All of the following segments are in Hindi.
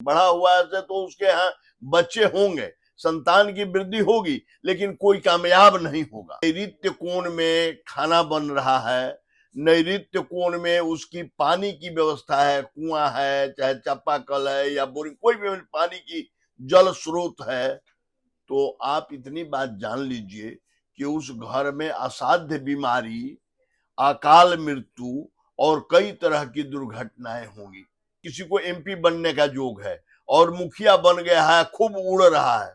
बढ़ा हुआ है तो उसके यहाँ बच्चे होंगे, संतान की वृद्धि होगी, लेकिन कोई कामयाब नहीं होगा। नैऋत्य कोण में खाना बन रहा है, नैऋत्य कोण में उसकी पानी की व्यवस्था है, कुआं है, चाहे चापाकल है या बोरिंग, कोई भी पानी की जल स्रोत है, तो आप इतनी बात जान लीजिए कि उस घर में असाध्य बीमारी, अकाल मृत्यु और कई तरह की दुर्घटनाएं होंगी। किसी को एमपी बनने का योग है और मुखिया बन गया है, खूब उड़ रहा है,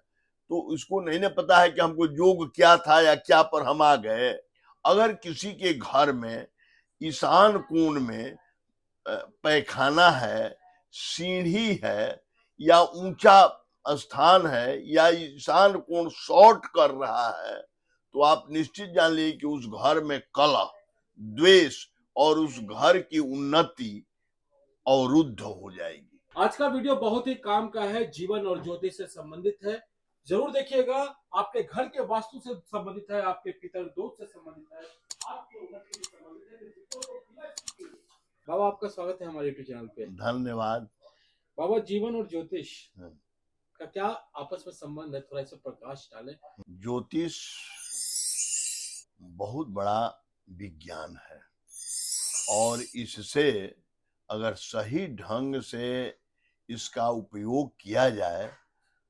तो इसको नहीं ना पता है कि हमको योग क्या था या क्या पर हम आ गए। अगर किसी के घर में ईशान कोण में पैखाना है, सीढ़ी है या ऊंचा स्थान है या ईशान कोण शॉर्ट कर रहा है, तो आप निश्चित जान लीजिए कि उस घर में कलह, द्वेष और उस घर की उन्नति अवरुद्ध हो जाएगी। आज का वीडियो बहुत ही काम का है, जीवन और ज्योतिष से संबंधित है। जरूर देखिएगा। आपके घर के वास्तु से संबंधित है, आपके पितर दोष से संबंधित है, आपके उन्नति से संबंधित है। बाबा, आपका स्वागत है हमारे यूट्यूब चैनल पे। धन्यवाद। बाबा, जीवन और ज्योतिष का क्या आपस में संबंध है, थोड़ा इस पर प्रकाश डालें। ज्योतिष बहुत बड़ा विज्ञान है और इससे अगर सही ढंग से इसका उपयोग किया जाए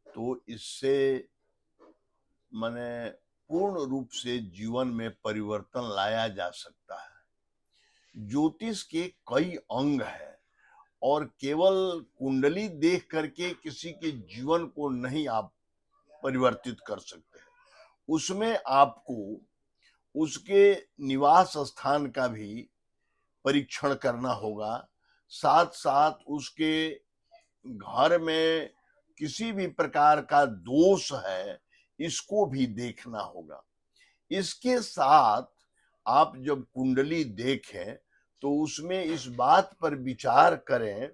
तो इससे माने पूर्ण रूप से जीवन में परिवर्तन लाया जा सकता है। ज्योतिष के कई अंग हैं और केवल कुंडली देख करके किसी के जीवन को नहीं आप परिवर्तित कर सकते हैं। उसमें आपको उसके निवास स्थान का भी परीक्षण करना होगा, साथ साथ उसके घर में किसी भी प्रकार का दोष है इसको भी देखना होगा। इसके साथ आप जब कुंडली देखें तो उसमें इस बात पर विचार करें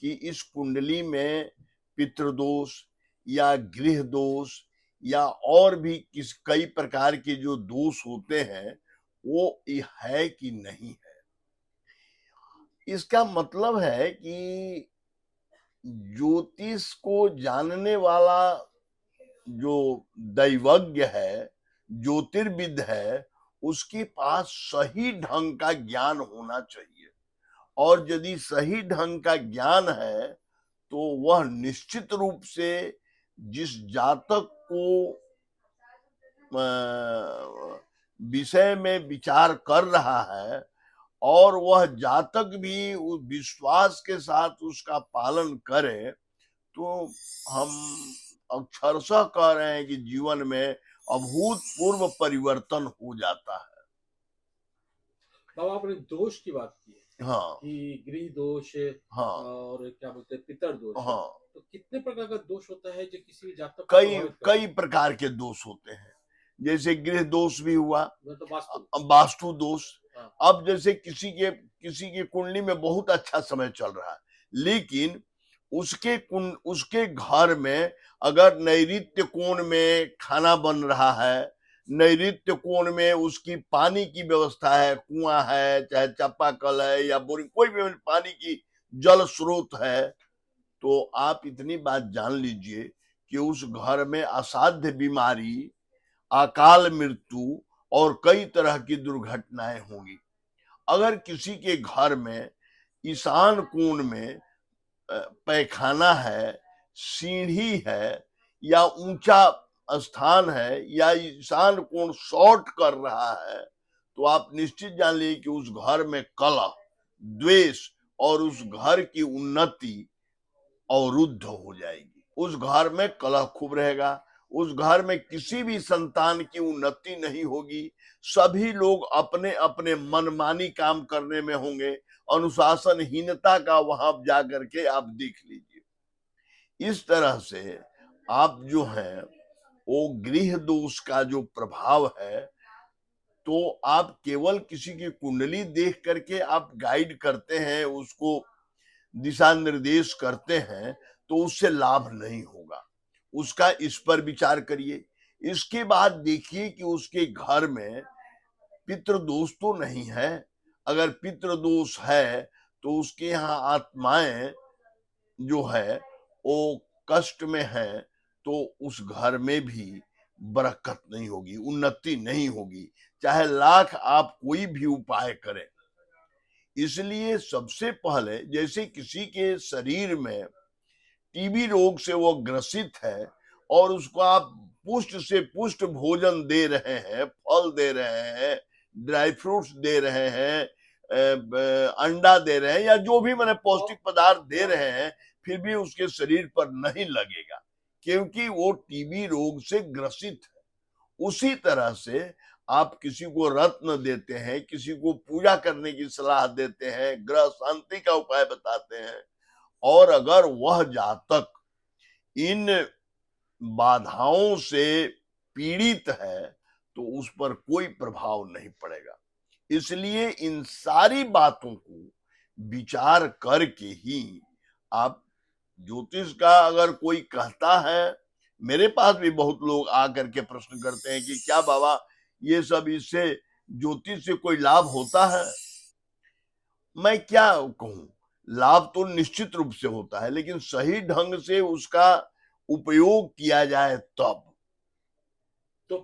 कि इस कुंडली में पितृदोष या गृह दोष या और भी कई प्रकार के जो दोष होते हैं वो है कि नहीं है। इसका मतलब है कि ज्योतिष को जानने वाला जो दैवज्ञ है, ज्योतिर्विद है, उसके पास सही ढंग का ज्ञान होना चाहिए और यदि सही ढंग का ज्ञान है तो वह निश्चित रूप से जिस जातक को विषय में विचार कर रहा है और वह जातक भी उस विश्वास के साथ उसका पालन करे तो हम अक्षरशः कह रहे हैं कि जीवन में अभूतपूर्व परिवर्तन हो जाता है। बाबा, आपने दोष की बात की है। हाँ कि गृह दोष, हाँ और क्या बोलते हैं, पितर दोष। हाँ, तो कितने प्रकार का दोष होता है जो किसी भी जातक को कई प्रभावित करता कई है? प्रकार के दोष होते हैं, जैसे गृह दोष भी हुआ, तो वास्तु वास्तु दोष। हाँ। अब जैसे किसी की कुंडली में बहुत अच्छा समय चल रहा है, लेकिन उसके घर में अगर नैऋत्य कोण में खाना बन रहा है, नैऋत्य कोण में उसकी पानी की व्यवस्था है, कुआं है, चाहे चापाकल है या बोरिंग, कोई भी पानी की जल स्रोत है, तो आप इतनी बात जान लीजिए कि उस घर में असाध्य बीमारी, अकाल मृत्यु और कई तरह की दुर्घटनाएं होंगी। अगर किसी के घर में ईशान कोण में पैखाना है, सीढ़ी है या ऊंचा स्थान है या ईशान कोण शॉर्ट कर रहा है, तो आप निश्चित जान लीजिए कि उस घर में कलह, द्वेष और उस घर की उन्नति अवरुद्ध हो जाएगी। उस घर में कलह खूब रहेगा, उस घर में किसी भी संतान की उन्नति नहीं होगी, सभी लोग अपने अपने मनमानी काम करने में होंगे, अनुशासनहीनता का वहां जाकर के आप देख लीजिए। इस तरह से आप जो है वो गृह दोष का जो प्रभाव है, तो आप केवल किसी की कुंडली देख करके आप गाइड करते हैं, उसको दिशा निर्देश करते हैं, तो उससे लाभ नहीं होगा। उसका इस पर विचार करिए। इसके बाद देखिए कि उसके घर में पितृदोष तो नहीं है। अगर पितृदोष है तो उसके यहाँ आत्माएं जो है वो कष्ट में है तो उस घर में भी बरकत नहीं होगी, उन्नति नहीं होगी, चाहे लाख आप कोई भी उपाय करें। इसलिए सबसे पहले जैसे किसी के शरीर में टीबी रोग से वो ग्रसित है और उसको आप पुष्ट से पुष्ट भोजन दे रहे हैं, फल दे रहे हैं, ड्राई फ्रूट्स दे रहे हैं, अंडा दे रहे हैं या जो भी मैंने पौष्टिक पदार्थ दे रहे हैं, फिर भी उसके शरीर पर नहीं लगेगा क्योंकि वो टीबी रोग से ग्रसित है। उसी तरह से आप किसी को रत्न देते हैं, किसी को पूजा करने की सलाह देते हैं, ग्रह शांति का उपाय बताते हैं, और अगर वह जातक इन बाधाओं से पीड़ित है तो उस पर कोई प्रभाव नहीं पड़ेगा। इसलिए इन सारी बातों को विचार करके ही आप ज्योतिष का, अगर कोई कहता है, मेरे पास भी बहुत लोग आकर के प्रश्न करते हैं कि क्या बाबा ये सब, इससे ज्योतिष से कोई लाभ होता है? मैं क्या कहूं, लाभ तो निश्चित रूप से होता है, लेकिन सही ढंग से उसका उपयोग किया जाए तब। तो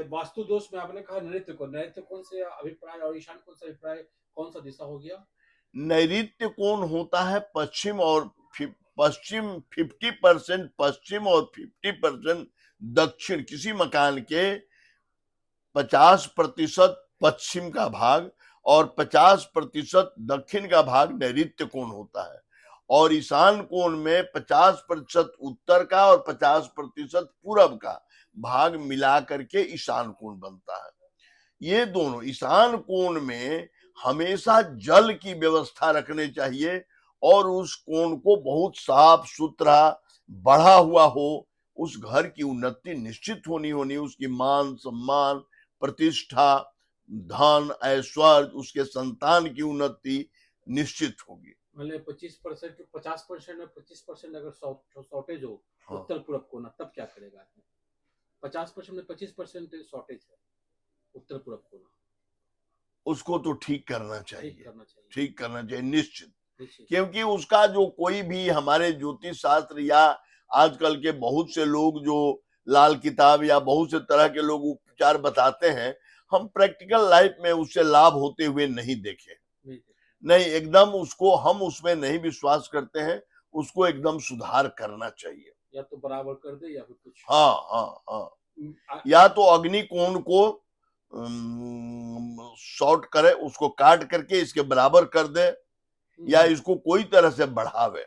वास्तु दोष में आपने कहा नैऋत्य कोण से अभिप्राय और ईशान कोण से अभिप्राय, कौन सा दिशा हो गया? नैऋत्य कोण होता है पश्चिम, और पश्चिम 50% पश्चिम और 50% दक्षिण। किसी मकान के 50% पश्चिम का भाग और 50% दक्षिण का भाग नैऋत्य कोण होता है, और ईशान कोण में 50% उत्तर का और 50% पूरब का भाग मिला करके ईशान कोण बनता है। ये दोनों, ईशान कोण में हमेशा जल की व्यवस्था रखनी चाहिए और उस कोण को बहुत साफ सुथरा बढ़ा हुआ हो। उस घर की उन्नति निश्चित होनी, उसकी मान सम्मान, प्रतिष्ठा, धन, ऐश्वर्य, उसके संतान की उन्नति निश्चित होगी। मतलब 25%, 50% में 25% अगर शॉर्टेज हो, हाँ। उत्तर पूरब कोना, तब क्या करेगा? 50% में 25% शॉर्टेज है उत्तर पूरब कोना, उसको तो ठीक करना चाहिए, ठीक करना चाहिए निश्चित। निश्चित। क्योंकि उसका जो कोई भी हमारे ज्योतिष शास्त्र या आजकल के बहुत से लोग जो लाल किताब या बहुत से तरह के लोग उपचार बताते हैं, हम प्रैक्टिकल लाइफ में उससे लाभ होते हुए नहीं देखे। नहीं, एकदम उसको हम उसमें नहीं विश्वास करते हैं, उसको एकदम सुधार करना चाहिए, या तो बराबर कर दे या फिर कुछ। हाँ हाँ हाँ, या तो अग्नि कोण को शॉर्ट करे, उसको काट करके इसके बराबर कर दे, या इसको कोई तरह से बढ़ावे।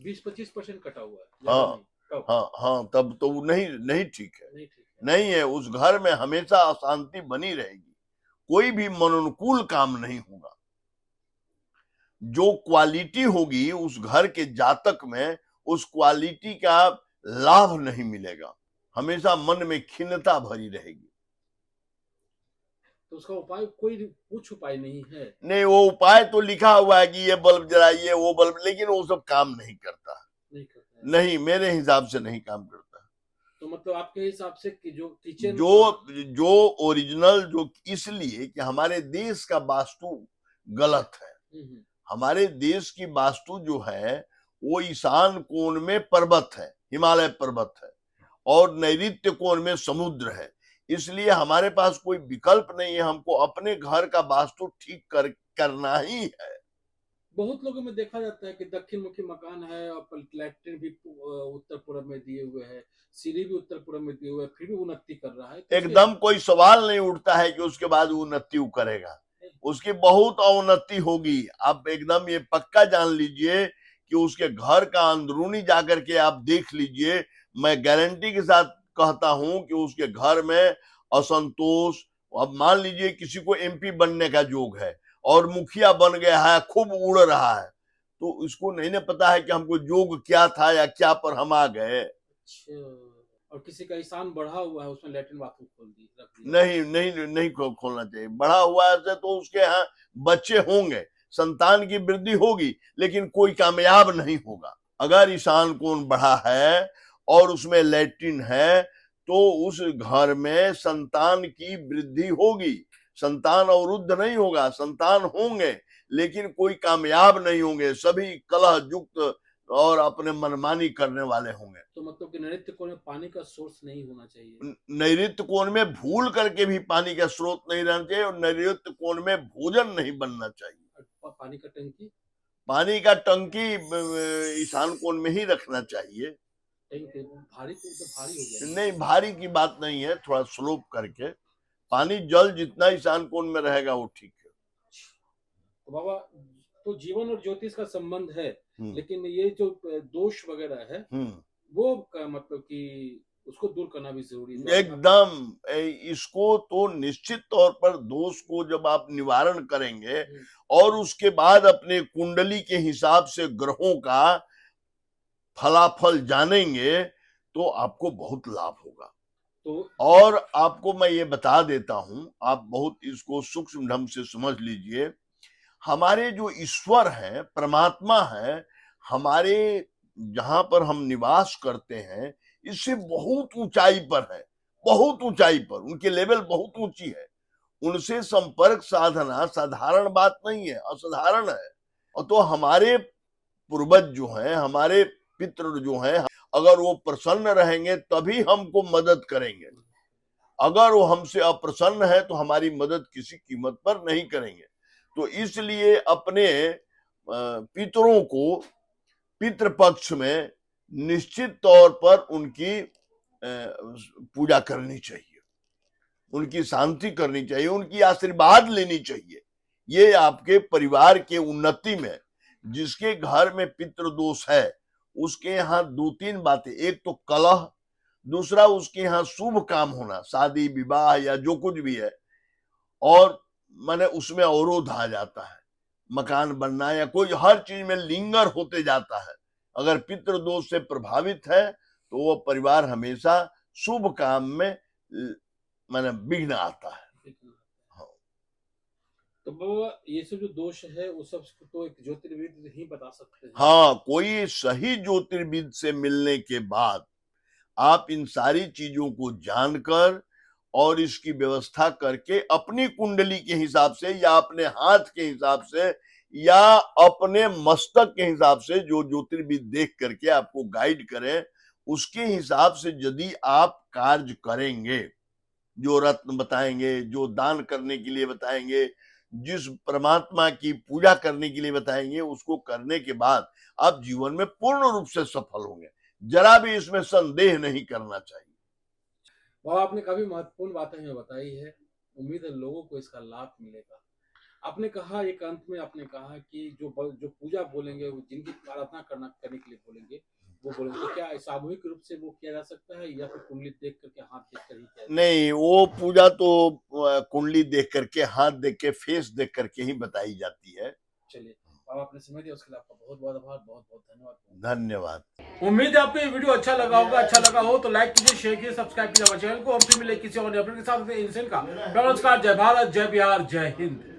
20-25% कटा हुआ है। हाँ हाँ हाँ, तब तो नहीं नहीं ठीक है, नहीं है। उस घर में हमेशा अशांति बनी रहेगी, कोई भी मनोनुकूल काम नहीं होगा। जो क्वालिटी होगी उस घर के जातक में, उस क्वालिटी का लाभ नहीं मिलेगा, हमेशा मन में खिन्नता भरी रहेगी। तो उसका उपाय कोई कुछ उपाय नहीं है? नहीं, वो उपाय तो लिखा हुआ है कि ये बल्ब जलाइए, वो बल्ब, लेकिन वो सब काम नहीं करता, नहीं, मेरे हिसाब से नहीं काम करता। तो मतलब आपके हिसाब से कि जो किचन, जो ओरिजिनल, जो इसलिए कि हमारे देश का वास्तु गलत है। हमारे देश की वास्तु जो है वो ईशान कोण में पर्वत है, हिमालय पर्वत है, और नैऋत्य कोण में समुद्र है। इसलिए हमारे पास कोई विकल्प नहीं है, हमको अपने घर का वास्तु ठीक करना ही है। बहुत लोगों में देखा जाता है कि दक्षिण मुखी मकान है और लैट्रिन भी उत्तर पूर्व में दिए हुए है, सीढ़ी भी उत्तर पूर्व में दिए हुए है, फिर भी उन्नति कर रहा है। तो एकदम कोई सवाल नहीं उठता है कि उसके बाद उन्नति करेगा, उसकी बहुत अवनति होगी। आप एकदम ये पक्का जान लीजिए कि उसके घर का अंदरूनी जाकर के आप देख लीजिए, मैं गारंटी के साथ कहता हूं कि उसके घर में असंतोष। अब मान लीजिए किसी को एमपी बनने का योग है और मुखिया बन गया है, खूब उड़ रहा है, तो इसको नहीं ना पता है कि हमको योग क्या था या क्या पर हम आ गए। और किसी का ईशान बढ़ा हुआ है, उसमें लैट्रिन बाथरूम खोल दी, नहीं नहीं नहीं खोलना चाहिए। बढ़ा हुआ है तो उसके यहाँ बच्चे होंगे, संतान की वृद्धि होगी, लेकिन कोई कामयाब नहीं होगा। अगर ईशान कोण बढ़ा है और उसमें लैट्रिन है तो उस घर में संतान की वृद्धि होगी, संतान अवरुद्ध नहीं होगा, संतान होंगे लेकिन कोई कामयाब नहीं होंगे, सभी कलह युक्त और अपने मनमानी करने वाले होंगे। तो मतलब कि नैऋत्य कोण में पानी का सोर्स नहीं होना चाहिए। नैऋत्य कोण में भूल करके भी पानी का स्रोत नहीं रहना चाहिए और नैऋत्य कोण में भोजन नहीं बनना चाहिए। पानी का टंकी, पानी का टंकी ईशान कोण में ही रखना चाहिए। टंकी भारी तो भारी हो गया। नहीं, भारी की बात नहीं है, थोड़ा स्लोप करके पानी जल जितना ईशान कोण में रहेगा वो ठीक है। तो बाबा, तो जीवन और ज्योतिष का संबंध है, हम्म। लेकिन ये जो दोष वगैरह है वो मतलब कि उसको दूर करना भी जरूरी है। एकदम इसको तो निश्चित तौर पर दोष को जब आप निवारण करेंगे और उसके बाद अपने कुंडली के हिसाब से ग्रहों का फलाफल जानेंगे तो आपको बहुत लाभ होगा। तो और आपको मैं ये बता देता हूं, आप बहुत इसको सूक्ष्म ढंग से समझ लीजिए। हमारे जो ईश्वर है, परमात्मा है, हमारे जहां पर हम निवास करते हैं इससे बहुत ऊंचाई पर है, बहुत ऊंचाई पर, उनके लेवल बहुत ऊंची है। उनसे संपर्क साधना साधारण बात नहीं है, असाधारण है। और तो हमारे पूर्वज जो हैं, हमारे पितृ जो हैं, अगर वो प्रसन्न रहेंगे तभी हमको मदद करेंगे। अगर वो हमसे अप्रसन्न है तो हमारी मदद किसी कीमत पर नहीं करेंगे। तो इसलिए अपने पितरों को पितृपक्ष में निश्चित तौर पर उनकी पूजा करनी चाहिए, उनकी शांति करनी चाहिए, उनकी आशीर्वाद लेनी चाहिए। ये आपके परिवार के उन्नति में, जिसके घर में पितृदोष है उसके यहाँ दो तीन बातें, एक तो कलह, दूसरा उसके यहाँ शुभ काम होना, शादी विवाह या जो कुछ भी है, और माने उसमें अवरोध आ जाता है, मकान बनना या कोई हर चीज में लिंगर होते जाता है। अगर पितृदोष से प्रभावित है तो वो परिवार हमेशा शुभ काम में माने विघ्न आता है। हाँ। तो बाबा, ये सब जो दोष है वो सब तो एक ज्योतिर्विद ही बता सकते हैं। हाँ, कोई सही ज्योतिर्विद से मिलने के बाद आप इन सारी चीजों को जानकर और इसकी व्यवस्था करके अपनी कुंडली के हिसाब से या अपने हाथ के हिसाब से या अपने मस्तक के हिसाब से जो ज्योतिर्विद देख करके आपको गाइड करें, उसके हिसाब से यदि आप कार्य करेंगे, जो रत्न बताएंगे, जो दान करने के लिए बताएंगे, जिस परमात्मा की पूजा करने के लिए बताएंगे, उसको करने के बाद आप जीवन में पूर्ण रूप से सफल होंगे। जरा भी इसमें संदेह नहीं करना चाहिए। बाबा, आपने काफी महत्वपूर्ण बातें हमें बताई है। उम्मीद है लोगों को इसका लाभ मिलेगा। आपने कहा एक अंत में, आपने कहा कि जो पूजा बोलेंगे, वो जिनकी आराधना करने के लिए बोलेंगे वो बोलेंगे, तो क्या सामूहिक रूप से वो किया जा सकता है या फिर कुंडली देख करके, हाथ देख कर ही किया? नहीं, वो पूजा तो कुंडली देख करके, हाथ देख के, फेस देख करके ही बताई जाती है। चलिए बाबा, आपने समय दिया उसके लिए आपका बहुत बहुत आभार, बहुत बहुत धन्यवाद। धन्यवाद। उम्मीद है आपको ये वीडियो अच्छा लगा होगा। अच्छा लगा हो तो लाइक कीजिए, शेयर कीजिए, सब्सक्राइब कीजिए हमारे चैनल को। हम फिर मिले किसी और अपने के साथ। इंसान का नमस्कार, जय भारत, जय बिहार, जय हिंद।